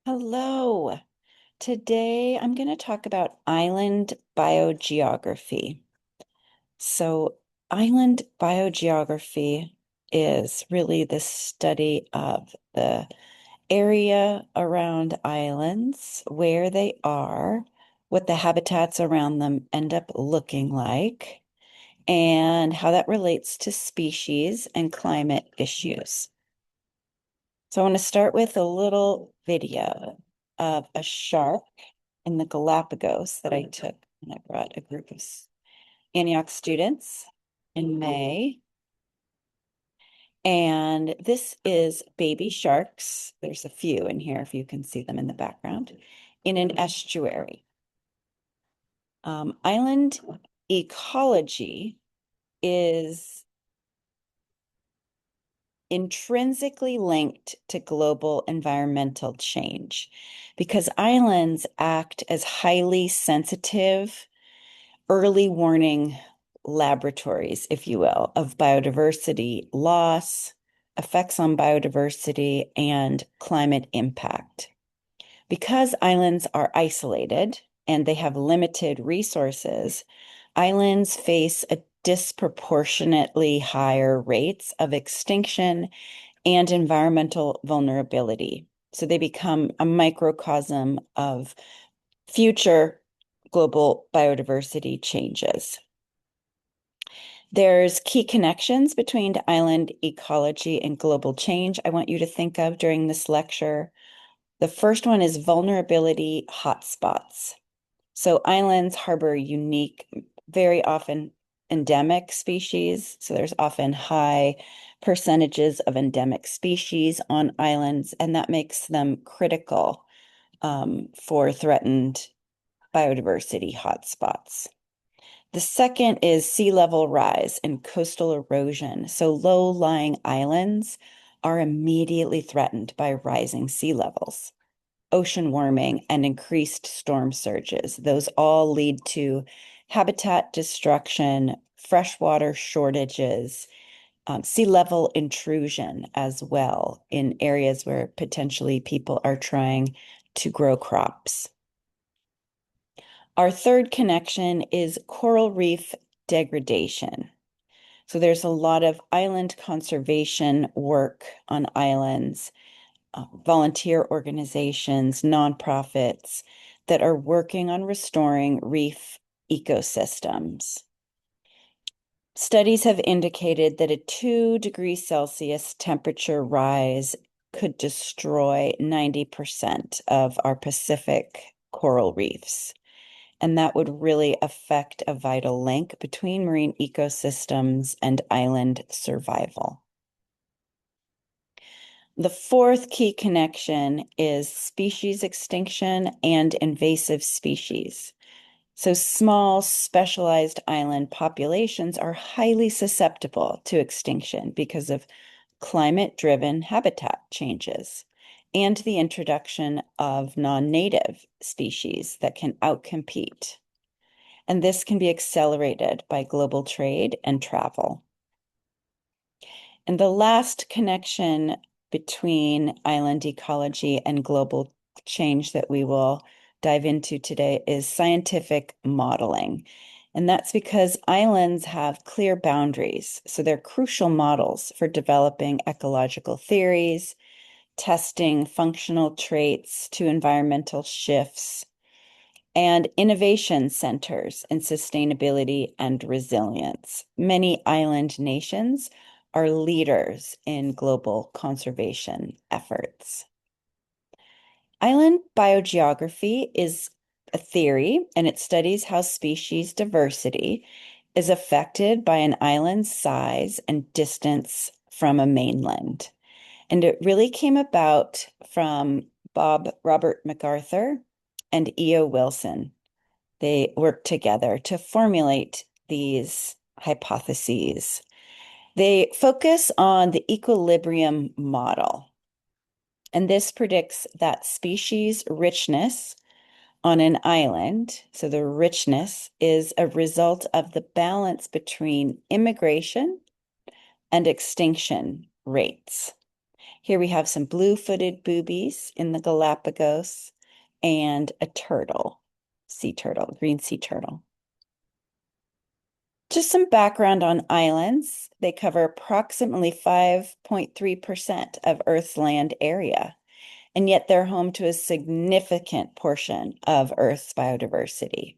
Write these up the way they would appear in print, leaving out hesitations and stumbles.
Hello. Today I'm going to talk about island biogeography. So, island biogeography is really the study of the area around islands, where they are, what the habitats around them end up looking like, and how that relates to species and climate issues. So I want to start with a little video of a shark in the Galapagos that I took when I brought a group of Antioch students in May. And this is baby sharks. There's a few in here if you can see them in the background in an estuary. Island ecology is intrinsically linked to global environmental change because islands act as highly sensitive early warning laboratories, if you will, of biodiversity loss, effects on biodiversity, and climate impact. Because islands are isolated and they have limited resources, islands face a disproportionately higher rates of extinction and environmental vulnerability. So they become a microcosm of future global biodiversity changes. There's key connections between island ecology and global change I want you to think of during this lecture. The first one is vulnerability hotspots. So islands harbor unique, very often endemic species. So there's often high percentages of endemic species on islands, and that makes them critical for threatened biodiversity hotspots. The second is sea level rise and coastal erosion. So low-lying islands are immediately threatened by rising sea levels, ocean warming, and increased storm surges. Those all lead to habitat destruction, freshwater shortages, sea level intrusion as well in areas where potentially people are trying to grow crops. Our third connection is coral reef degradation. So there's a lot of island conservation work on islands, volunteer organizations, nonprofits that are working on restoring reef ecosystems. Studies have indicated that a 2 degrees Celsius temperature rise could destroy 90% of our Pacific coral reefs. And that would really affect a vital link between marine ecosystems and island survival. The fourth key connection is species extinction and invasive species. So small, specialized island populations are highly susceptible to extinction because of climate-driven habitat changes and the introduction of non-native species that can outcompete. And this can be accelerated by global trade and travel. And the last connection between island ecology and global change that we will dive into today is scientific modeling. And that's because islands have clear boundaries. So they're crucial models for developing ecological theories, testing functional traits to environmental shifts, and innovation centers in sustainability and resilience. Many island nations are leaders in global conservation efforts. Island biogeography is a theory, and it studies how species diversity is affected by an island's size and distance from a mainland. And it really came about from Robert MacArthur and E.O. Wilson. They worked together to formulate these hypotheses. They focus on the equilibrium model, and this predicts that species richness on an island, so the richness is a result of the balance between immigration and extinction rates. Here we have some blue-footed boobies in the Galapagos and a turtle, sea turtle, green sea turtle. Just some background on islands. They cover approximately 5.3% of Earth's land area, and yet they're home to a significant portion of Earth's biodiversity.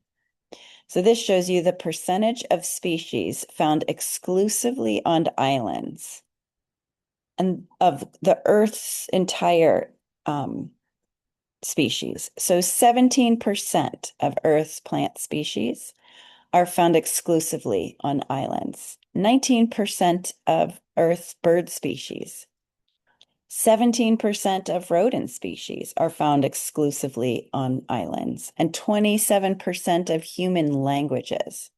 So this shows you the percentage of species found exclusively on islands and of the Earth's entire species. So 17% of Earth's plant species are found exclusively on islands. 19% of Earth's bird species. 17% of rodent species are found exclusively on islands, and 27% of human languages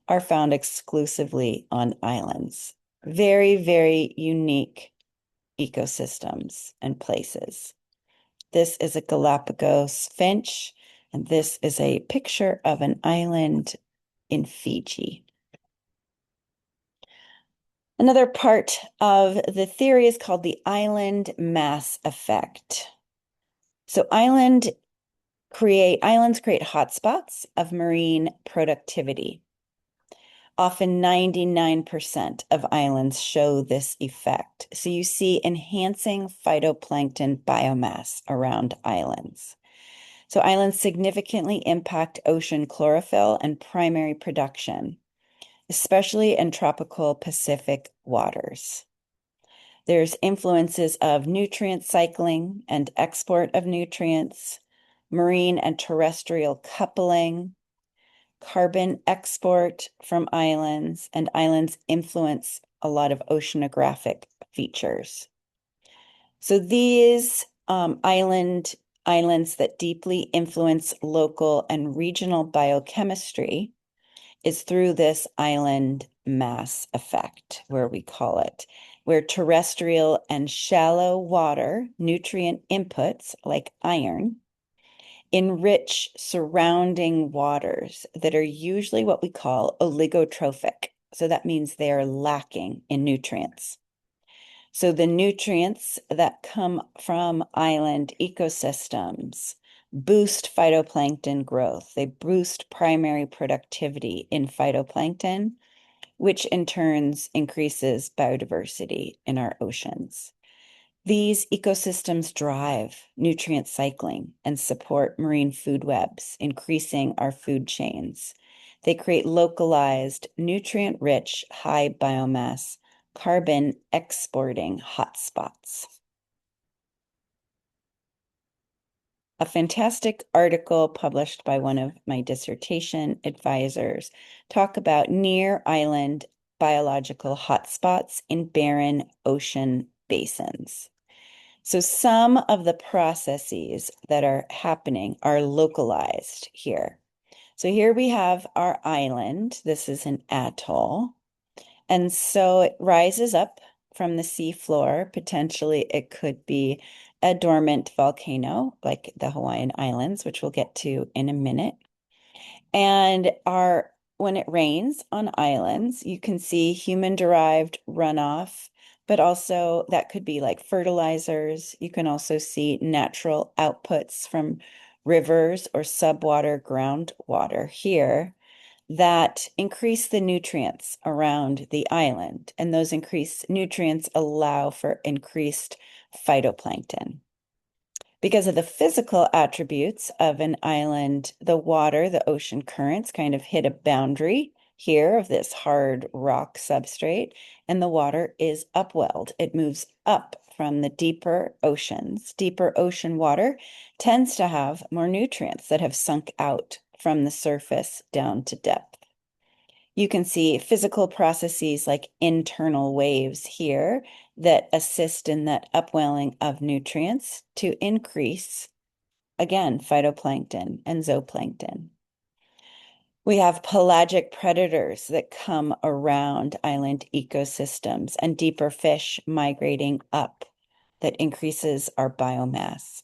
are found exclusively on islands. Very, very unique ecosystems and places. This is a Galapagos finch, and this is a picture of an island in Fiji. Another part of the theory is called the island mass effect. So islands create hotspots of marine productivity. Often 99% of islands show this effect. So you see enhancing phytoplankton biomass around islands. So islands significantly impact ocean chlorophyll and primary production, especially in tropical Pacific waters. There's influences of nutrient cycling and export of nutrients, marine and terrestrial coupling, carbon export from islands, and islands influence a lot of oceanographic features. So these islands that deeply influence local and regional biochemistry is through this island mass effect, where we call it, where terrestrial and shallow water nutrient inputs like iron enrich surrounding waters that are usually what we call oligotrophic. So that means they are lacking in nutrients. So the nutrients that come from island ecosystems boost phytoplankton growth. They boost primary productivity in phytoplankton, which in turns increases biodiversity in our oceans. These ecosystems drive nutrient cycling and support marine food webs, increasing our food chains. They create localized, nutrient-rich, high biomass, carbon exporting hotspots. A fantastic article published by one of my dissertation advisors talk about near island biological hotspots in barren ocean basins. So some of the processes that are happening are localized here. So here we have our island. This is an atoll. And so it rises up from the seafloor. Potentially, it could be a dormant volcano like the Hawaiian Islands, which we'll get to in a minute. And when it rains on islands, you can see human-derived runoff, but also that could be like fertilizers. You can also see natural outputs from rivers or subwater groundwater here that increase the nutrients around the island. And those increased nutrients allow for increased phytoplankton. Because of the physical attributes of an island, the water, the ocean currents kind of hit a boundary here of this hard rock substrate, and the water is upwelled. It moves up from the deeper oceans. Deeper ocean water tends to have more nutrients that have sunk out from the surface down to depth. You can see physical processes like internal waves here that assist in that upwelling of nutrients to increase, again, phytoplankton and zooplankton. We have pelagic predators that come around island ecosystems and deeper fish migrating up that increases our biomass.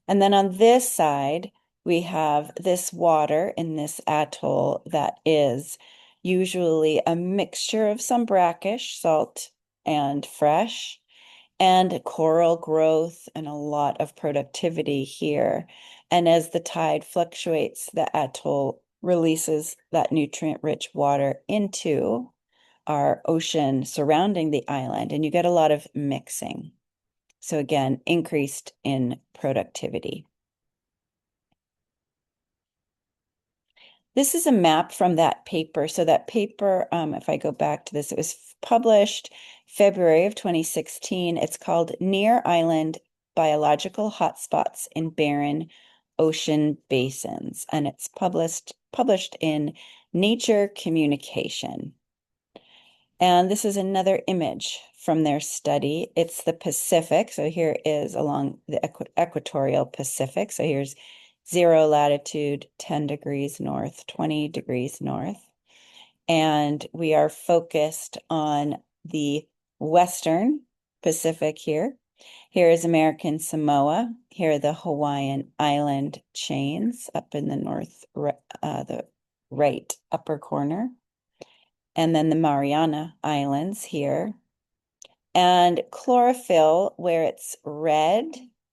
And then on this side, we have this water in this atoll that is usually a mixture of some brackish, salt, and fresh. and coral growth and a lot of productivity here. And as the tide fluctuates, the atoll releases that nutrient-rich water into our ocean surrounding the island, and you get a lot of mixing. So again, increased in productivity. This is a map from that paper. So that paper, if I go back to this, it was published February of 2016. It's called Near Island Biological Hotspots in Barren Ocean Basins, and it's published in Nature Communication. And this is another image from their study. It's the Pacific. So here is along the equatorial Pacific. So here's 0 latitude, 10 degrees north, 20 degrees north. And we are focused on the Western Pacific here. Here is American Samoa. Here are the Hawaiian Island chains up in the north, the right upper corner. And then the Mariana Islands here. And chlorophyll, where it's red,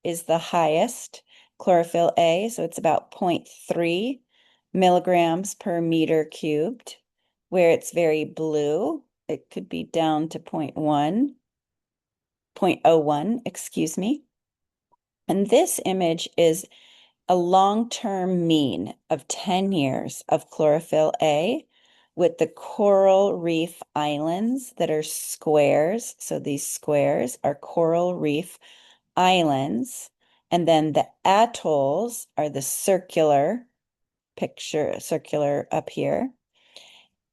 is the highest chlorophyll A, so it's about 0.3 milligrams per meter cubed. Where it's very blue, it could be down to 0.01, excuse me. And this image is a long-term mean of 10 years of chlorophyll A with the coral reef islands that are squares. So these squares are coral reef islands. And then the atolls are the circular picture, circular up here.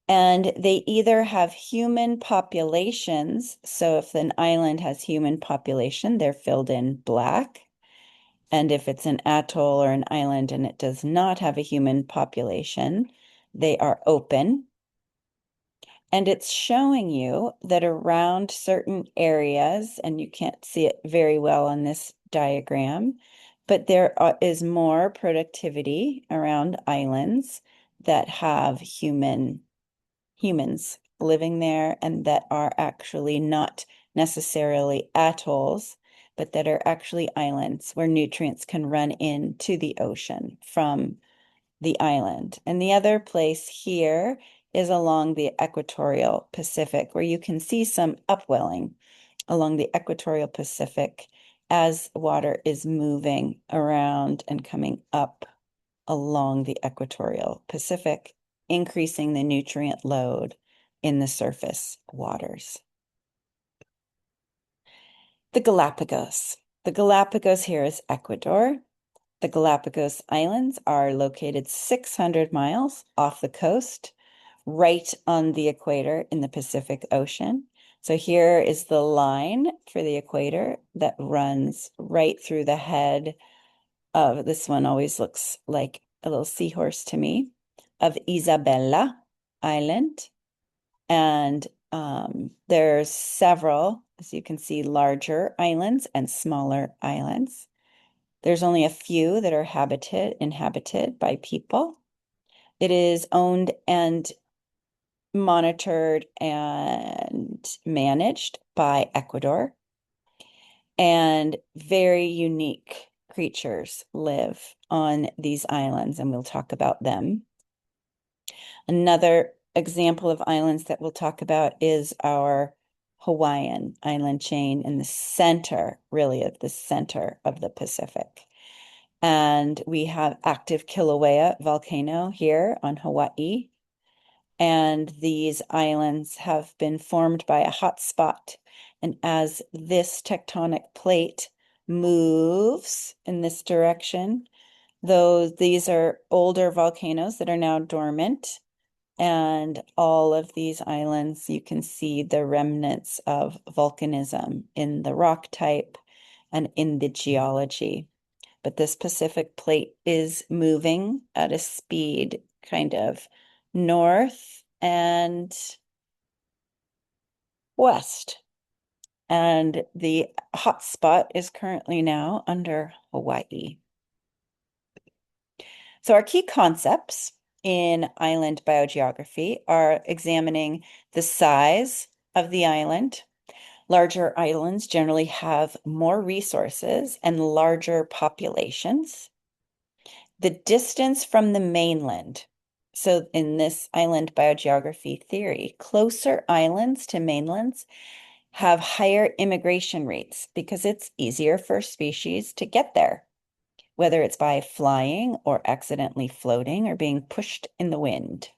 And they either have human populations. So if an island has human population, they're filled in black. And if it's an atoll or an island and it does not have a human population, they are open. And it's showing you that around certain areas, and you can't see it very well on this diagram, but there is more productivity around islands that have humans living there and that are actually not necessarily atolls, but that are actually islands where nutrients can run into the ocean from the island. And the other place here is along the equatorial Pacific, where you can see some upwelling along the equatorial Pacific as water is moving around and coming up along the equatorial Pacific, increasing the nutrient load in the surface waters. The Galapagos. The Galapagos here is Ecuador. The Galapagos Islands are located 600 miles off the coast, right on the equator in the Pacific Ocean. So here is the line for the equator that runs right through the head of, this one always looks like a little seahorse to me, of Isabella Island. And there's several, as you can see, larger islands and smaller islands. There's only a few that are inhabited by people. It is owned and monitored and managed by Ecuador. And very unique creatures live on these islands, and we'll talk about them. Another example of islands that we'll talk about is our Hawaiian island chain in the center, really at the center of the Pacific. And we have active Kilauea volcano here on Hawaii. And these islands have been formed by a hot spot. And as this tectonic plate moves in this direction, these are older volcanoes that are now dormant. And all of these islands, you can see the remnants of volcanism in the rock type and in the geology. But this Pacific plate is moving at a speed kind of north and west. And the hot spot is currently now under Hawaii. So our key concepts in island biogeography are examining the size of the island, Larger islands generally have more resources and larger populations. The distance from the mainland. So in this island biogeography theory, closer islands to mainlands have higher immigration rates because it's easier for species to get there, whether it's by flying or accidentally floating or being pushed in the wind.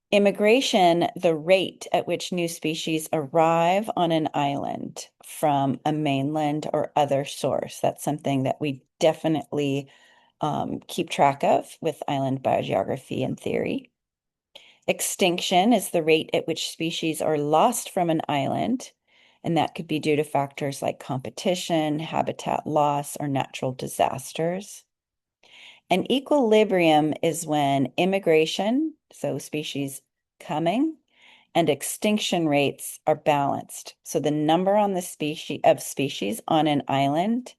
Immigration, the rate at which new species arrive on an island from a mainland or other source. That's something that we definitely keep track of with island biogeography and theory. Extinction is the rate at which species are lost from an island, and that could be due to factors like competition, habitat loss, or natural disasters. An equilibrium is when immigration, so species coming, and extinction rates are balanced. So the number on the species on an island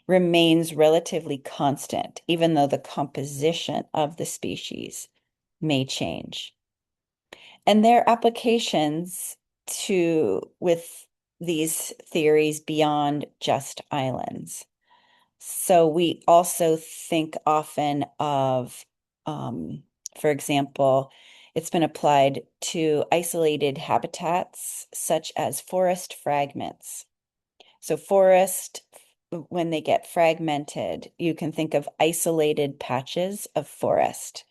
remains relatively constant, even though the composition of the species may change. And there are applications with these theories beyond just islands. So we also think often of, for example, it's been applied to isolated habitats such as forest fragments. So forest, when they get fragmented, you can think of isolated patches of forest.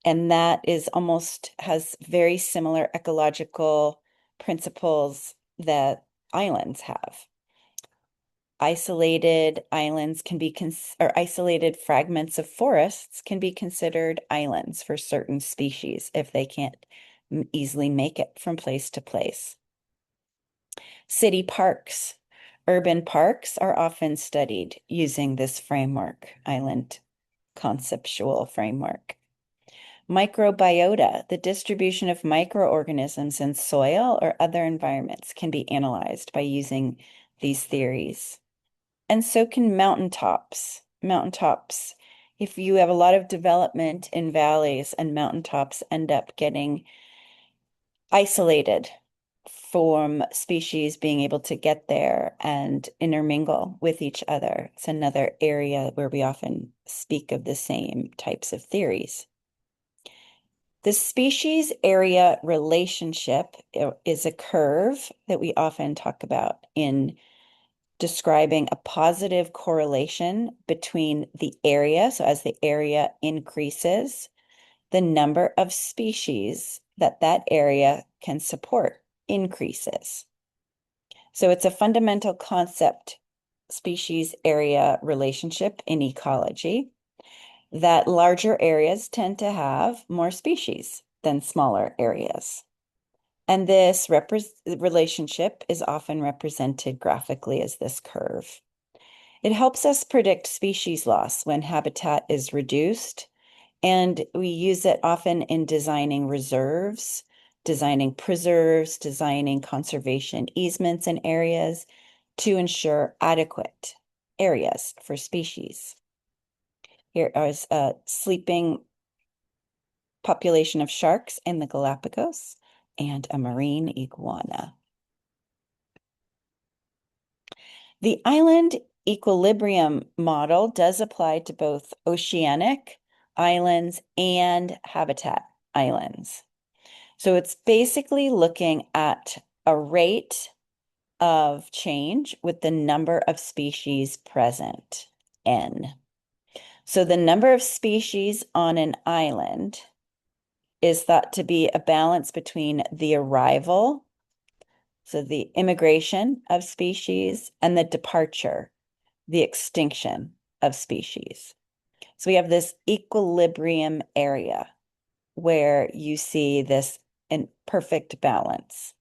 And that is almost has very similar ecological principles that islands have. Isolated islands can be or isolated fragments of forests can be considered islands for certain species if they can't easily make it from place to place. City parks. Urban parks are often studied using this framework, island conceptual framework. Microbiota, the distribution of microorganisms in soil or other environments, can be analyzed by using these theories. And so can mountaintops. Mountaintops, if you have a lot of development in valleys and mountaintops end up getting isolated from species being able to get there and intermingle with each other. It's another area where we often speak of the same types of theories. The species area relationship is a curve that we often talk about in describing a positive correlation between the area. So as the area increases, the number of species that area can support increases. So it's a fundamental concept, species area relationship in ecology, that larger areas tend to have more species than smaller areas. And this relationship is often represented graphically as this curve. It helps us predict species loss when habitat is reduced, and we use it often in designing reserves, designing preserves, designing conservation easements in areas to ensure adequate areas for species. Here is a sleeping population of sharks in the Galapagos and a marine iguana. The island equilibrium model does apply to both oceanic islands and habitat islands. So it's basically looking at a rate of change with the number of species present, N. So the number of species on an island is thought to be a balance between the arrival, so the immigration of species, and the departure, the extinction of species. So we have this equilibrium area where you see this in perfect balance.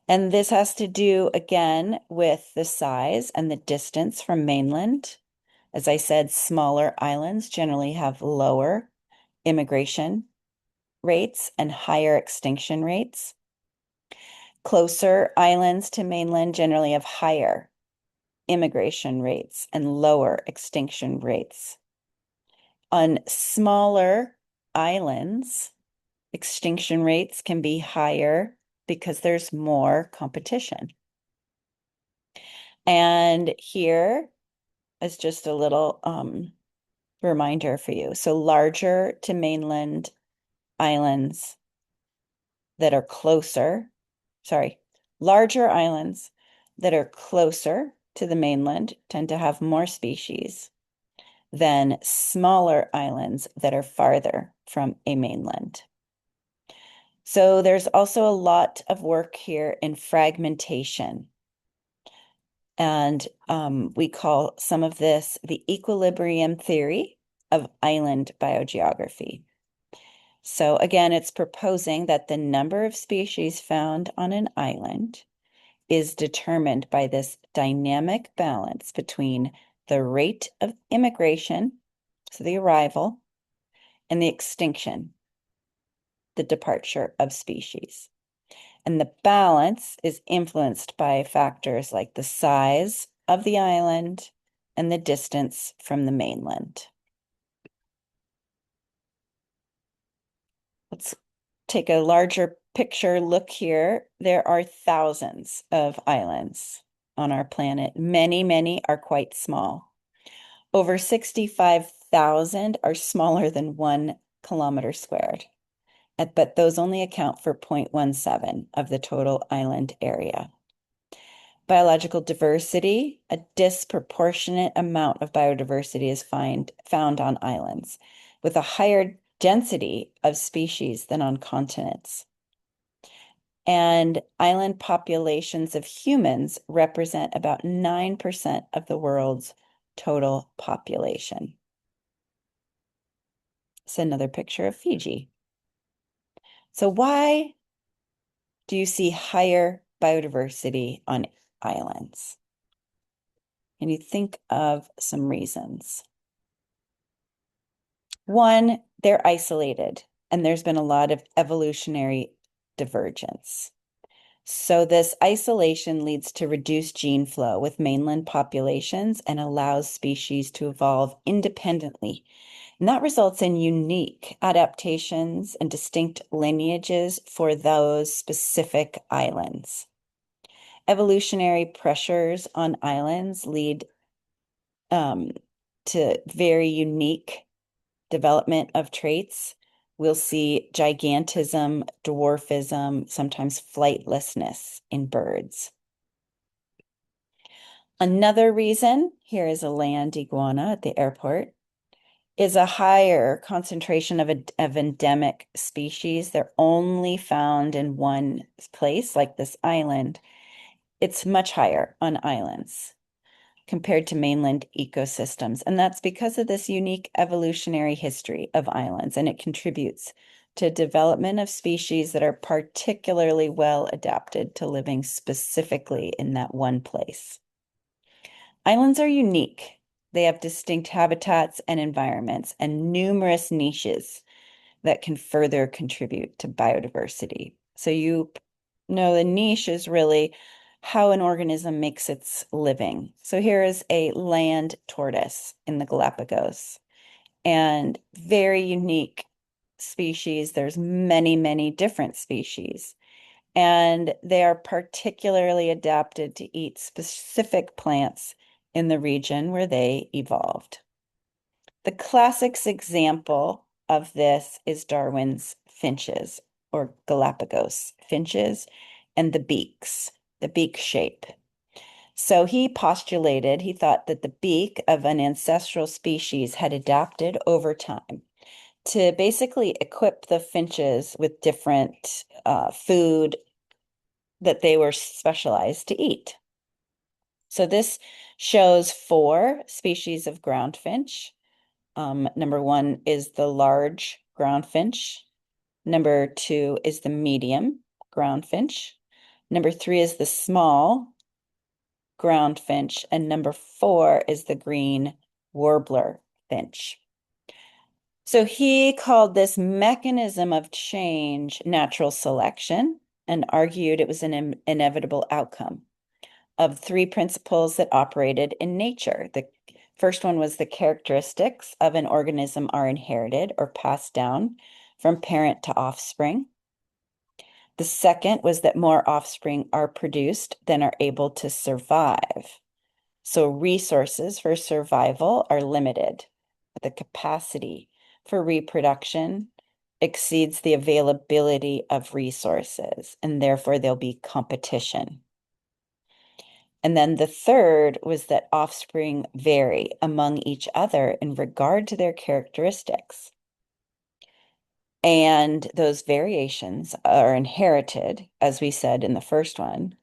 And this has to do again with the size and the distance from mainland. As I said, smaller islands generally have lower immigration rates and higher extinction rates. Closer islands to mainland generally have higher immigration rates and lower extinction rates. On smaller islands, extinction rates can be higher because there's more competition. And here is just a little reminder for you. So larger to mainland islands that are closer, sorry, larger islands that are closer to the mainland tend to have more species than smaller islands that are farther from a mainland. So there's also a lot of work here in fragmentation. And we call some of this the equilibrium theory of island biogeography. So again, it's proposing that the number of species found on an island is determined by this dynamic balance between the rate of immigration, so the arrival, and the extinction, the departure of species. And the balance is influenced by factors like the size of the island and the distance from the mainland. Let's take a larger picture look here. There are thousands of islands on our planet. Many are quite small. Over 65,000 are smaller than 1 kilometer squared, but those only account for 0.17 of the total island area. Biological diversity, a disproportionate amount of biodiversity is found on islands, with a higher density of species than on continents. And island populations of humans represent about 9% of the world's total population. It's another picture of Fiji. So why do you see higher biodiversity on islands? And you think of some reasons. One, they're isolated, and there's been a lot of evolutionary divergence. So this isolation leads to reduced gene flow with mainland populations and allows species to evolve independently. And that results in unique adaptations and distinct lineages for those specific islands. Evolutionary pressures on islands lead to very unique development of traits. We'll see gigantism, dwarfism, sometimes flightlessness in birds. Another reason, here is a land iguana at the airport, is a higher concentration of endemic species. They're only found in one place, like this island. It's much higher on islands compared to mainland ecosystems. And that's because of this unique evolutionary history of islands, and it contributes to development of species that are particularly well adapted to living specifically in that one place. Islands are unique. They have distinct habitats and environments and numerous niches that can further contribute to biodiversity. So you know the niche is really how an organism makes its living. So here is a land tortoise in the Galapagos, and very unique species. There's many different species, and they are particularly adapted to eat specific plants in the region where they evolved. The classic example of this is Darwin's finches, or Galapagos finches, and the beak shape. So he postulated, he thought that the beak of an ancestral species had adapted over time to basically equip the finches with different food that they were specialized to eat. So this shows 4 species of ground finch. Number 1 is the large ground finch. Number 2 is the medium ground finch. Number 3 is the small ground finch. And number 4 is the green warbler finch. So he called this mechanism of change natural selection and argued it was an inevitable outcome of 3 principles that operated in nature. The first one was the characteristics of an organism are inherited or passed down from parent to offspring. The second was that more offspring are produced than are able to survive. So resources for survival are limited. The capacity for reproduction exceeds the availability of resources, and therefore there'll be competition. And then the third was that offspring vary among each other in regard to their characteristics. And those variations are inherited, as we said in the first one.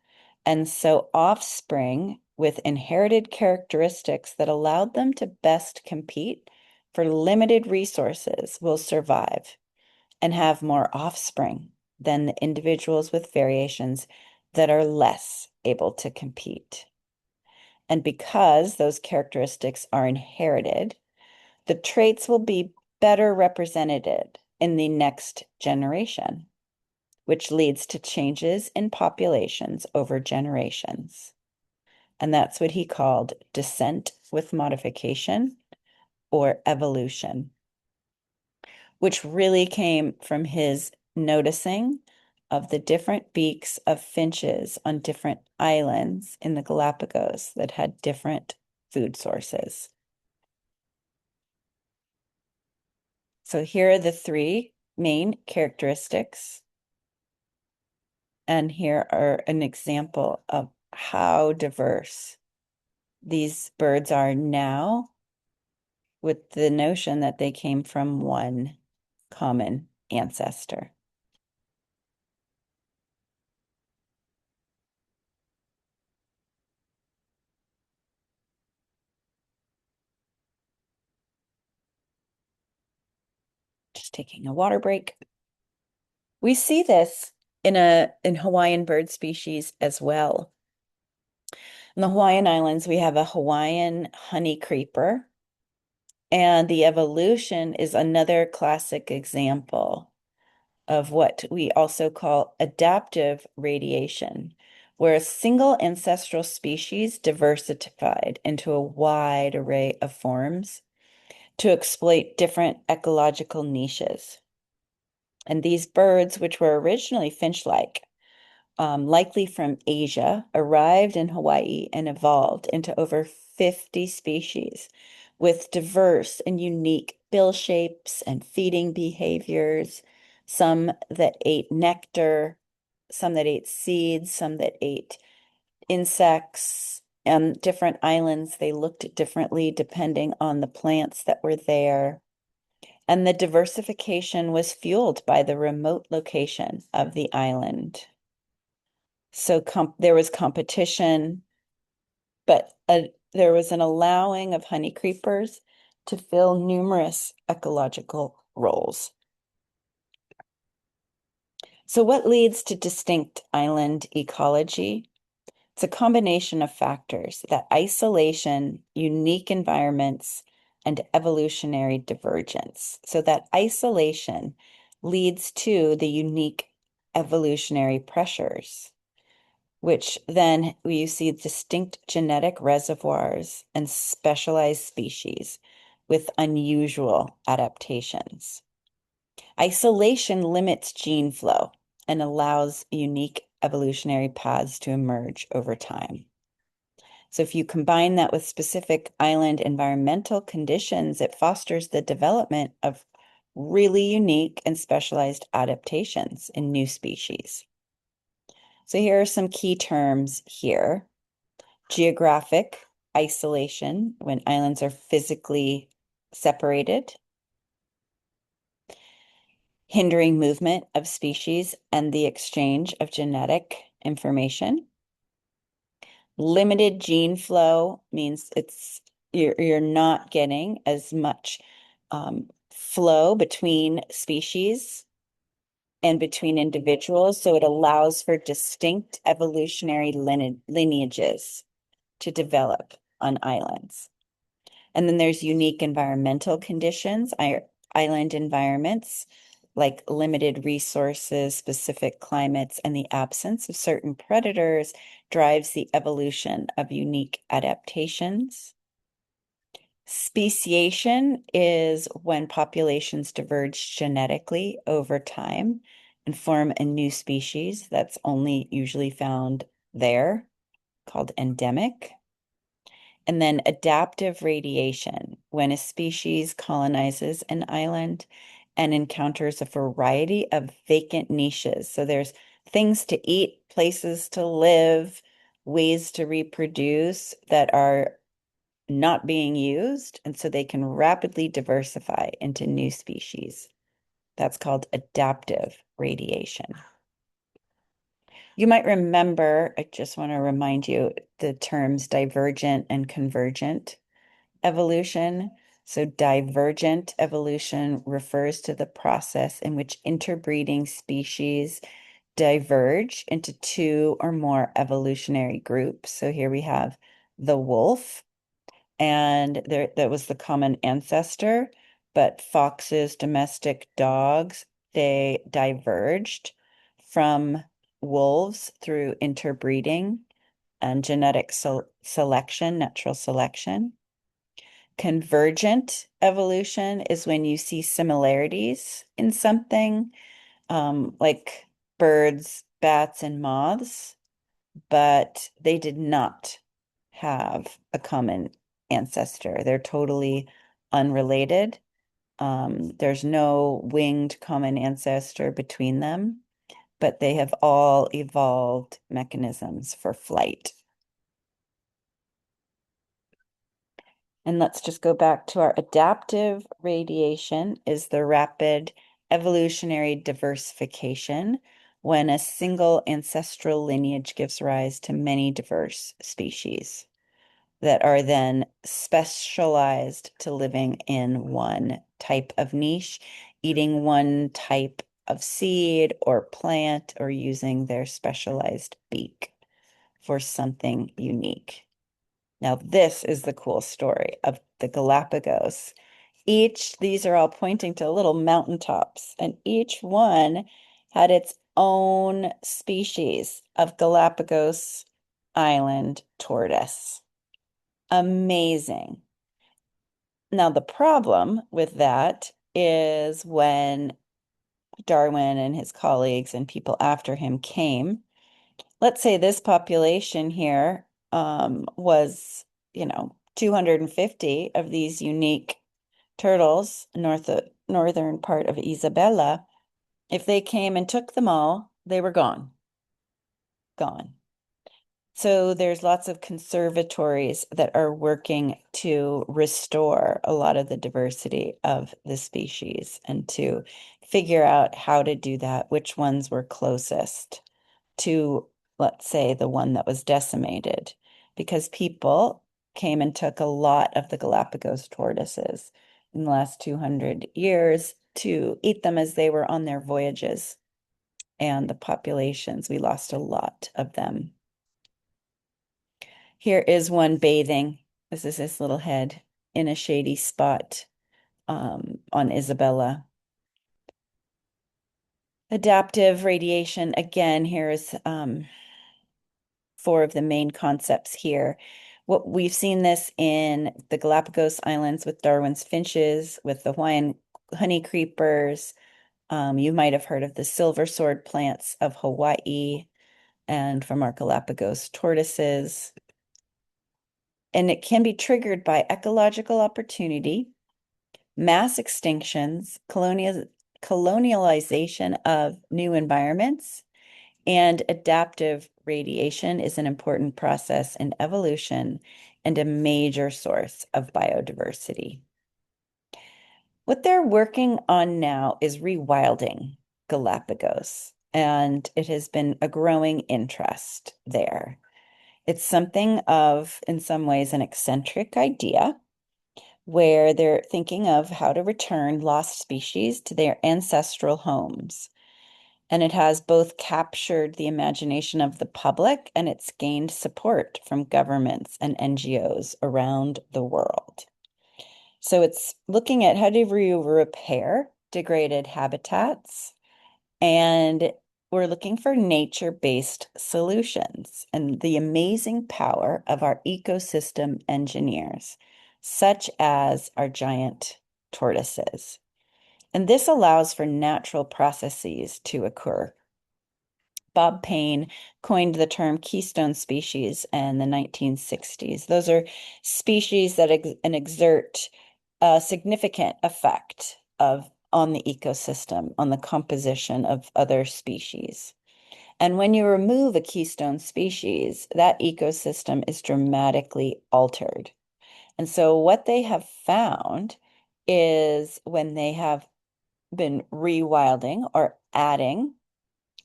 And so offspring with inherited characteristics that allowed them to best compete for limited resources will survive and have more offspring than the individuals with variations that are less able to compete. And because those characteristics are inherited, the traits will be better represented in the next generation, which leads to changes in populations over generations. And that's what he called descent with modification or evolution, which really came from his noticing of the different beaks of finches on different islands in the Galapagos that had different food sources. So here are the three main characteristics. And here are an example of how diverse these birds are now with the notion that they came from one common ancestor. Just taking a water break. We see this in Hawaiian bird species as well. In the Hawaiian Islands, we have a Hawaiian honey creeper, and the evolution is another classic example of what we also call adaptive radiation, where a single ancestral species diversified into a wide array of forms to exploit different ecological niches. And these birds, which were originally finch-like, likely from Asia, arrived in Hawaii and evolved into over 50 species with diverse and unique bill shapes and feeding behaviors, some that ate nectar, some that ate seeds, some that ate insects. Different islands, they looked differently depending on the plants that were there. And the diversification was fueled by the remote location of the island. So there was competition, but there was an allowing of honey creepers to fill numerous ecological roles. So what leads to distinct island ecology? It's a combination of factors: that isolation, unique environments, and evolutionary divergence. So that isolation leads to the unique evolutionary pressures, which then you see distinct genetic reservoirs and specialized species with unusual adaptations. Isolation limits gene flow and allows unique evolutionary paths to emerge over time. So if you combine that with specific island environmental conditions, it fosters the development of really unique and specialized adaptations in new species. So here are some key terms here. Geographic isolation, when islands are physically separated, hindering movement of species and the exchange of genetic information. Limited gene flow means you're not getting as much flow between species and between individuals, so it allows for distinct evolutionary lineages to develop on islands. And then there's unique environmental conditions, island environments, like limited resources, specific climates, and the absence of certain predators drives the evolution of unique adaptations. Speciation is when populations diverge genetically over time, and form a new species that's only usually found there, called endemic. And then adaptive radiation, when a species colonizes an island and encounters a variety of vacant niches. So there's things to eat, places to live, ways to reproduce that are not being used. And so they can rapidly diversify into new species. That's called adaptive radiation. You might remember, I just want to remind you, the terms divergent and convergent evolution. So divergent evolution refers to the process in which interbreeding species diverge into two or more evolutionary groups. So here we have the wolf, and there that was the common ancestor, but foxes, domestic dogs, they diverged from wolves through interbreeding and genetic selection, natural selection. Convergent evolution is when you see similarities in something, like birds, bats, and moths, but they did not have a common ancestor. They're totally unrelated. There's no winged common ancestor between them, but they have all evolved mechanisms for flight. And let's just go back to our adaptive radiation is the rapid evolutionary diversification when a single ancestral lineage gives rise to many diverse species that are then specialized to living in one type of niche, eating one type of seed or plant, or using their specialized beak for something unique. Now, this is the cool story of the Galapagos. These are all pointing to little mountaintops, and each one had its own species of Galapagos Island tortoise. Amazing. Now, the problem with that is when Darwin and his colleagues and people after him came, let's say this population here was, 250 of these unique turtles northern part of Isabella. If they came and took them all, they were gone. Gone. So there's lots of conservatories that are working to restore a lot of the diversity of the species and to figure out how to do that, which ones were closest to, let's say, the one that was decimated, because people came and took a lot of the Galapagos tortoises in the last 200 years to eat them as they were on their voyages. And the populations, we lost a lot of them. Here is one bathing. This is his little head in a shady spot on Isabella. Adaptive radiation, again, here's four of the main concepts here. What we've seen this in the Galapagos Islands with Darwin's finches, with the Hawaiian honey creepers. You might have heard of the silver sword plants of Hawaii and from our Galapagos tortoises. And it can be triggered by ecological opportunity, mass extinctions, colonialization of new environments, and adaptive radiation is an important process in evolution and a major source of biodiversity. What they're working on now is rewilding Galapagos, and it has been a growing interest there. It's something of, in some ways, an eccentric idea where they're thinking of how to return lost species to their ancestral homes. And it has both captured the imagination of the public and it's gained support from governments and NGOs around the world. So it's looking at how do you repair degraded habitats, and we're looking for nature-based solutions and the amazing power of our ecosystem engineers, such as our giant tortoises. And this allows for natural processes to occur. Bob Payne coined the term keystone species in the 1960s. Those are species that exert a significant effect on the ecosystem, on the composition of other species. And when you remove a keystone species, that ecosystem is dramatically altered. And so what they have found is when they have been rewilding or adding,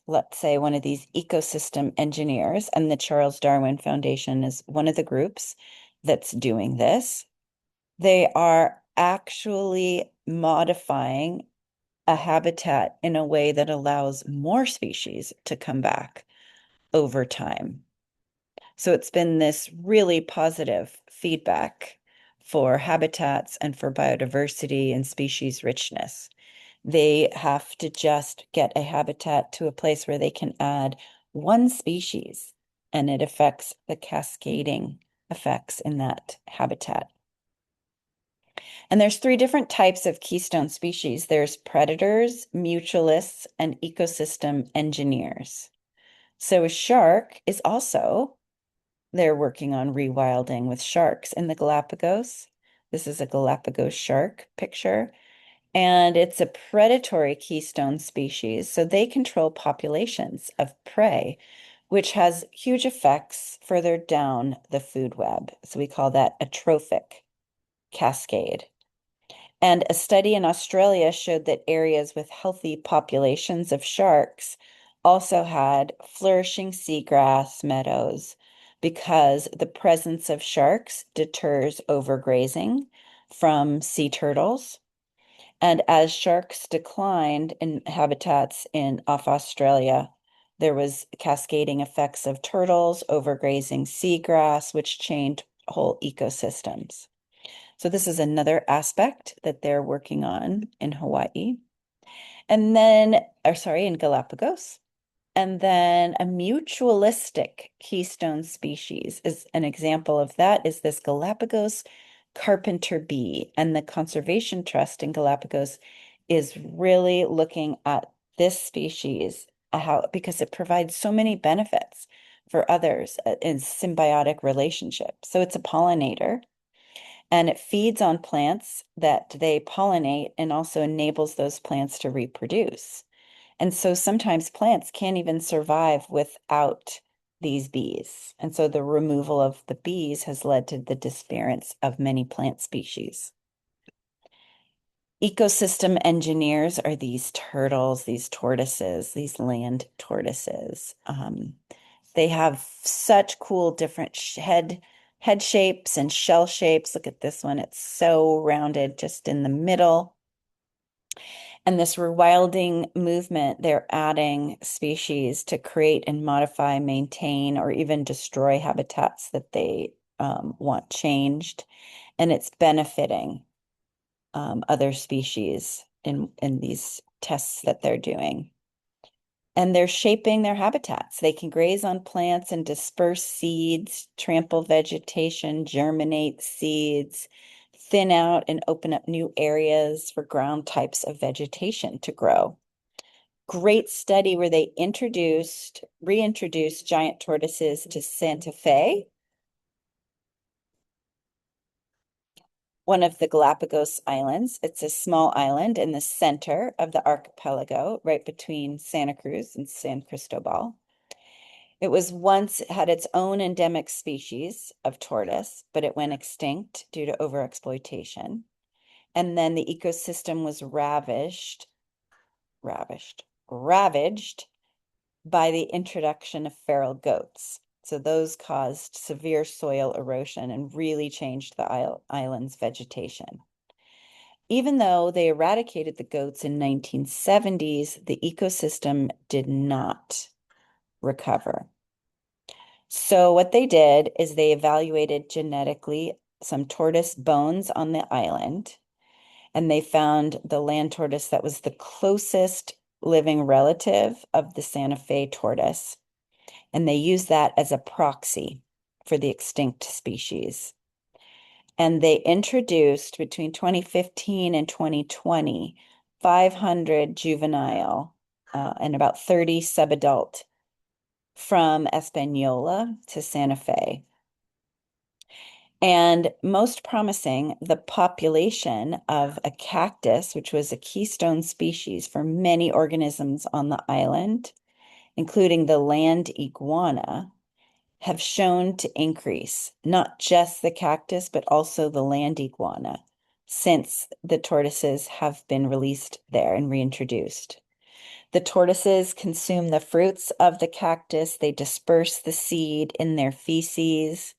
let's say, one of these ecosystem engineers, and the Charles Darwin Foundation is one of the groups that's doing this, they are actually modifying a habitat in a way that allows more species to come back over time. So it's been this really positive feedback for habitats and for biodiversity and species richness. They have to just get a habitat to a place where they can add one species, and it affects the cascading effects in that habitat. And there's three different types of keystone species. There's predators, mutualists, and ecosystem engineers. So a shark is also, they're working on rewilding with sharks in the Galapagos. This is a Galapagos shark picture. And it's a predatory keystone species, so they control populations of prey, which has huge effects further down the food web. So we call that a trophic cascade. And a study in Australia showed that areas with healthy populations of sharks also had flourishing seagrass meadows because the presence of sharks deters overgrazing from sea turtles. And as sharks declined in habitats in off Australia, there was cascading effects of turtles overgrazing seagrass, which changed whole ecosystems. So this is another aspect that they're working on in Hawaii. And then, or sorry, in Galapagos. And then a mutualistic keystone species is an example of that is this Galapagos carpenter bee. And the Conservation Trust in Galapagos is really looking at this species how because it provides so many benefits for others in symbiotic relationships. So it's a pollinator and it feeds on plants that they pollinate and also enables those plants to reproduce. And so sometimes plants can't even survive without these bees. And so the removal of the bees has led to the disappearance of many plant species. Ecosystem engineers are these turtles, these tortoises, these land tortoises. They have such cool different head shapes and shell shapes. Look at this one. It's so rounded just in the middle. And this rewilding movement, they're adding species to create and modify, maintain, or even destroy habitats that they want changed. And it's benefiting other species in these tests that they're doing. And they're shaping their habitats. They can graze on plants and disperse seeds, trample vegetation, germinate seeds, thin out and open up new areas for ground types of vegetation to grow. Great study where they reintroduced giant tortoises to Santa Fe, one of the Galapagos Islands. It's a small island in the center of the archipelago, right between Santa Cruz and San Cristobal. It was once had its own endemic species of tortoise, but it went extinct due to overexploitation. And then the ecosystem was ravaged by the introduction of feral goats. So those caused severe soil erosion and really changed the island's vegetation. Even though they eradicated the goats in 1970s, the ecosystem did not recover. So what they did is they evaluated genetically some tortoise bones on the island, and they found the land tortoise that was the closest living relative of the Santa Fe tortoise. And they used that as a proxy for the extinct species. And they introduced between 2015 and 2020 500 juvenile and about 30 subadult from Espanola to Santa Fe. And most promising, the population of a cactus, which was a keystone species for many organisms on the island, including the land iguana, have shown to increase, not just the cactus, but also the land iguana, since the tortoises have been released there and reintroduced. The tortoises consume the fruits of the cactus. They disperse the seed in their feces.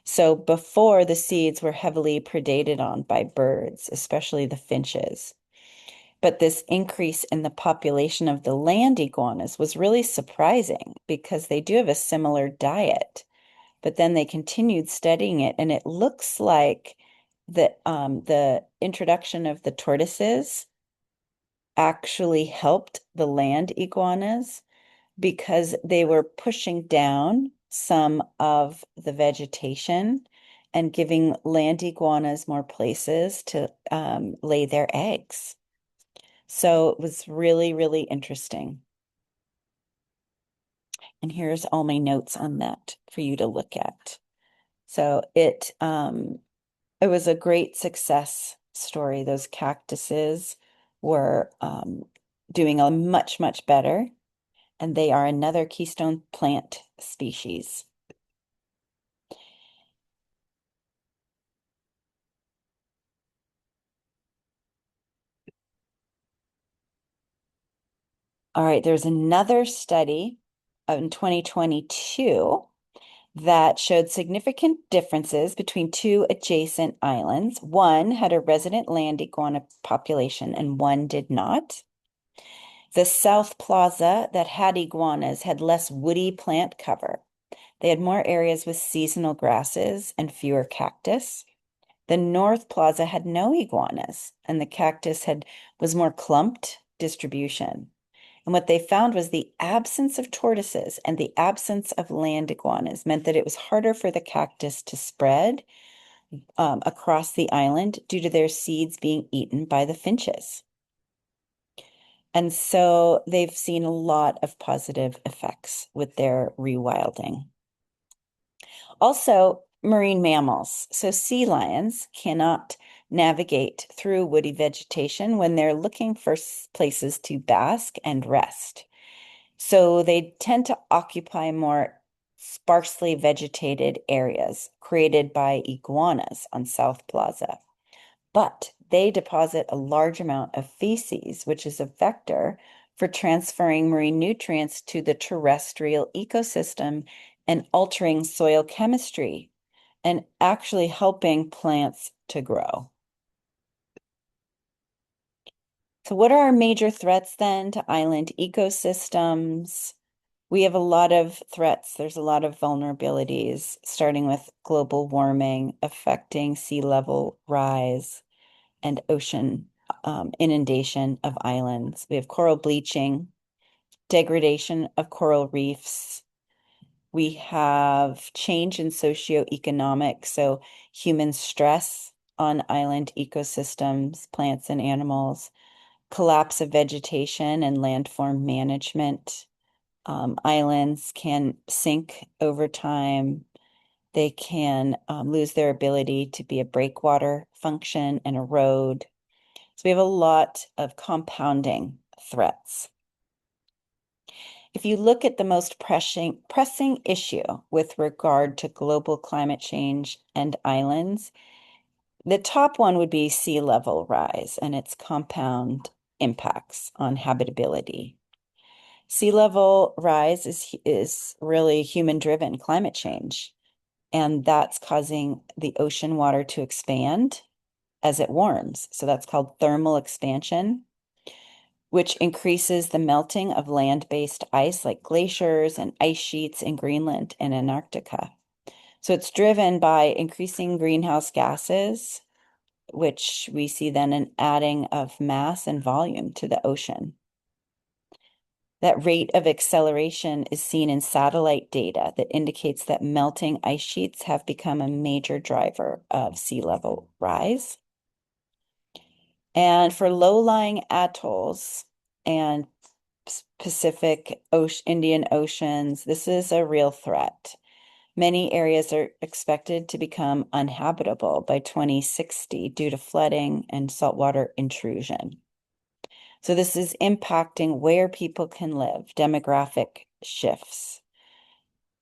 So before, the seeds were heavily predated on by birds, especially the finches. But this increase in the population of the land iguanas was really surprising because they do have a similar diet. But then they continued studying it, and it looks like the introduction of the tortoises actually helped the land iguanas because they were pushing down some of the vegetation and giving land iguanas more places to lay their eggs. So it was really, really interesting. And here's all my notes on that for you to look at. So it was a great success story. Those cactuses were doing a much, much better, and they are another keystone plant species. All right, there's another study in 2022 that showed significant differences between two adjacent islands. One had a resident land iguana population and one did not. The South Plaza that had iguanas had less woody plant cover. They had more areas with seasonal grasses and fewer cactus. The North Plaza had no iguanas, and the cactus was more clumped distribution. And what they found was the absence of tortoises and the absence of land iguanas meant that it was harder for the cactus to spread across the island due to their seeds being eaten by the finches. And so they've seen a lot of positive effects with their rewilding. Also, marine mammals. So sea lions cannot navigate through woody vegetation when they're looking for places to bask and rest. So they tend to occupy more sparsely vegetated areas created by iguanas on South Plaza. But they deposit a large amount of feces, which is a vector for transferring marine nutrients to the terrestrial ecosystem and altering soil chemistry and actually helping plants to grow. So, what are our major threats then to island ecosystems? We have a lot of threats. There's a lot of vulnerabilities, starting with global warming affecting sea level rise and ocean inundation of islands. We have coral bleaching, degradation of coral reefs. We have change in socioeconomic, so human stress on island ecosystems, plants and animals, collapse of vegetation and landform management. Islands can sink over time. They can lose their ability to be a breakwater function and erode. So we have a lot of compounding threats. If you look at the most pressing issue with regard to global climate change and islands, the top one would be sea level rise and its compound impacts on habitability. Sea level rise is really human-driven climate change, and that's causing the ocean water to expand as it warms. So that's called thermal expansion, which increases the melting of land-based ice like glaciers and ice sheets in Greenland and Antarctica. So it's driven by increasing greenhouse gases, which we see then an adding of mass and volume to the ocean. That rate of acceleration is seen in satellite data that indicates that melting ice sheets have become a major driver of sea level rise. And for low-lying atolls and Pacific Ocean, Indian Oceans, this is a real threat. Many areas are expected to become uninhabitable by 2060 due to flooding and saltwater intrusion. So this is impacting where people can live, demographic shifts.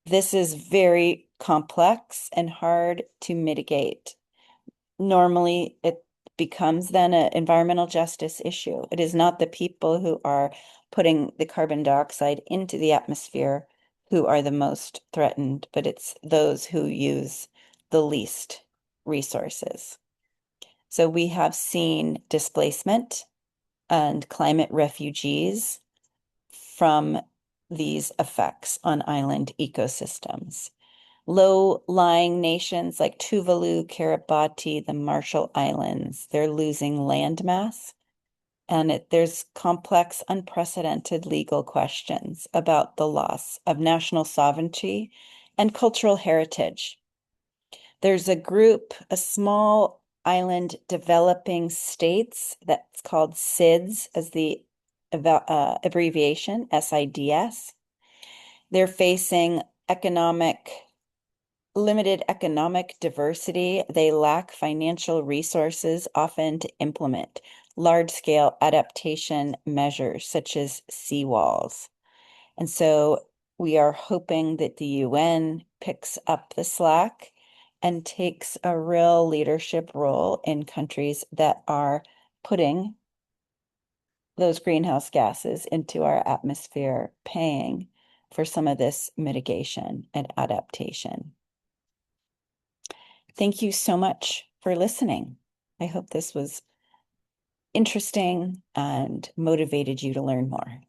This is very complex and hard to mitigate. Normally, it becomes then an environmental justice issue. It is not the people who are putting the carbon dioxide into the atmosphere who are the most threatened, but it's those who use the least resources. So we have seen displacement and climate refugees from these effects on island ecosystems. Low-lying nations like Tuvalu, Kiribati, the Marshall Islands, they're losing landmass. And there's complex, unprecedented legal questions about the loss of national sovereignty and cultural heritage. There's a group, a small island developing states that's called SIDS as the abbreviation, SIDS. They're facing limited economic diversity. They lack financial resources often to implement large-scale adaptation measures such as seawalls. And so we are hoping that the UN picks up the slack and takes a real leadership role in countries that are putting those greenhouse gases into our atmosphere, paying for some of this mitigation and adaptation. Thank you so much for listening. I hope this was interesting and motivated you to learn more.